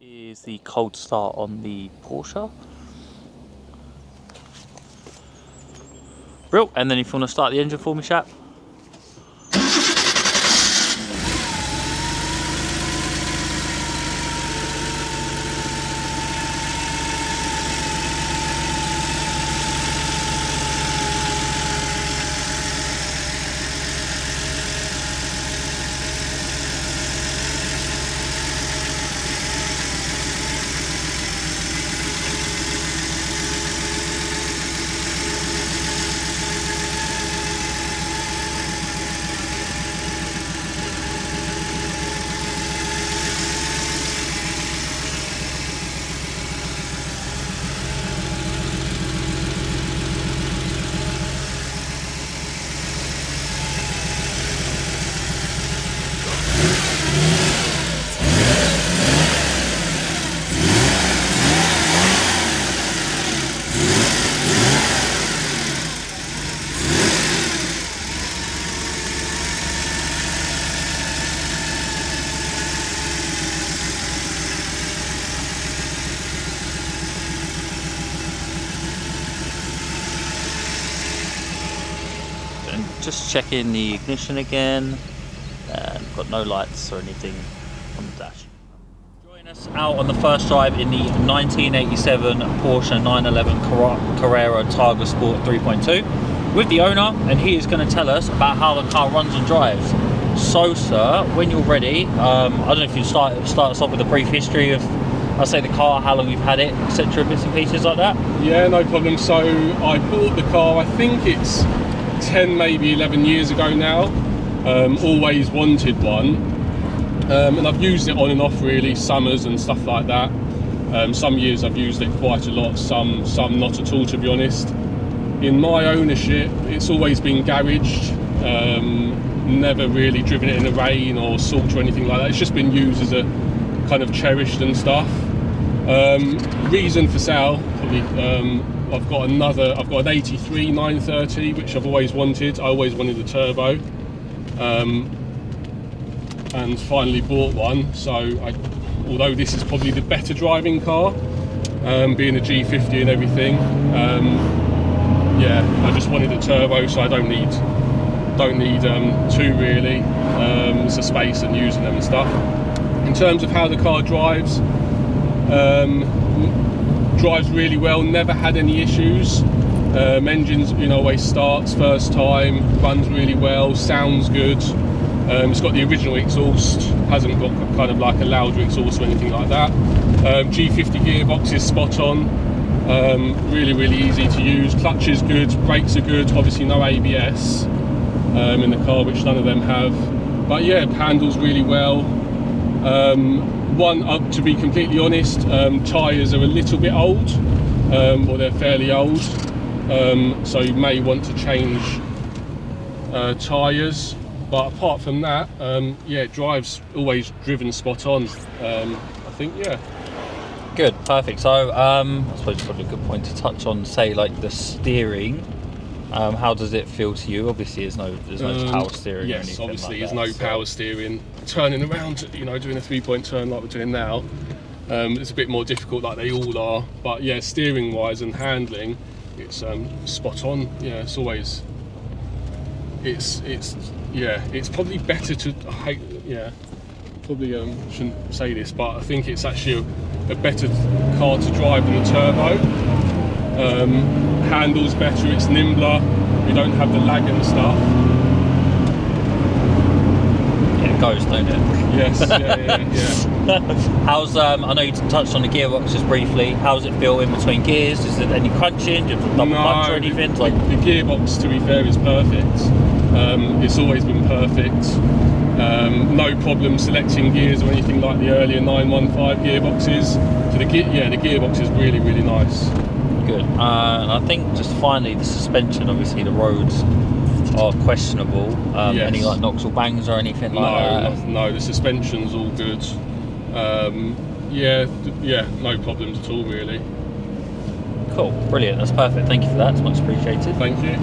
Is the cold start on the Porsche. Real, and then if you want to start the engine for me, chap. Just checking the ignition again, and got no lights or anything on the dash. Join us out on the first drive in the 1987 Porsche 911 Carrera Targa Sport 3.2 with the owner, and he is going to tell us about how the car runs and drives. So sir, when you're ready, I don't know if you start us off with a brief history of, I'll say, the car, how long you've had it, etc., bits and pieces like that. Yeah, no problem. So I bought the car, I think it's 10, maybe 11 years ago now. Always wanted one, and I've used it on and off really, summers and stuff like that. Some years I've used it quite a lot, some not at all, to be honest. In my ownership, it's always been garaged, never really driven it in the rain or salt or anything like that. It's just been used as a kind of cherished and stuff. Reason for sale, probably, I've got an 83 930, which I've always wanted. I always wanted a turbo, and finally bought one. So although this is probably the better driving car, being a G50 and everything, yeah, I just wanted a turbo, so I don't need two really. It's the space and using them and stuff. In terms of how the car drives, drives really well, never had any issues. Engines, always starts first time, runs really well, sounds good. It's got the original exhaust, hasn't got kind of like a louder exhaust or anything like that. G50 gearbox is spot on, really easy to use. Clutch is good, brakes are good, obviously no ABS in the car, which none of them have. But yeah, handles really well. To be completely honest, tyres are a little bit old, or they're fairly old, so you may want to change tyres. But apart from that, yeah, it drives, always driven spot on. I think, yeah. Good, perfect. So I suppose it's probably a good point to touch on, say, like the steering. How does it feel to you? Obviously, there's no power steering. Yes, or anything obviously, like there's no power steering. Turning around, doing a 3-point turn like we're doing now, it's a bit more difficult, like they all are. But yeah, steering-wise and handling, it's spot on. Yeah, it's always. It's probably better to. Probably shouldn't say this, but I think it's actually a better car to drive than a turbo. Handles better, it's nimbler, you don't have the lag and stuff. Yeah, it goes, don't it? Yes, yeah. How's, I know you touched on the gearbox just briefly, how does it feel in between gears? Is there any crunching? Do you have to double punch or anything? The gearbox, to be fair, is perfect. It's always been perfect. No problem selecting gears or anything like the earlier 915 gearboxes. So the gearbox is really nice. Good. And I think just finally the suspension, obviously the roads are questionable. Yes. Any like knocks or bangs or anything like that? No, the suspension's all good. Yeah, no problems at all really. Cool, brilliant, that's perfect. Thank you for that, it's much appreciated. Thank you.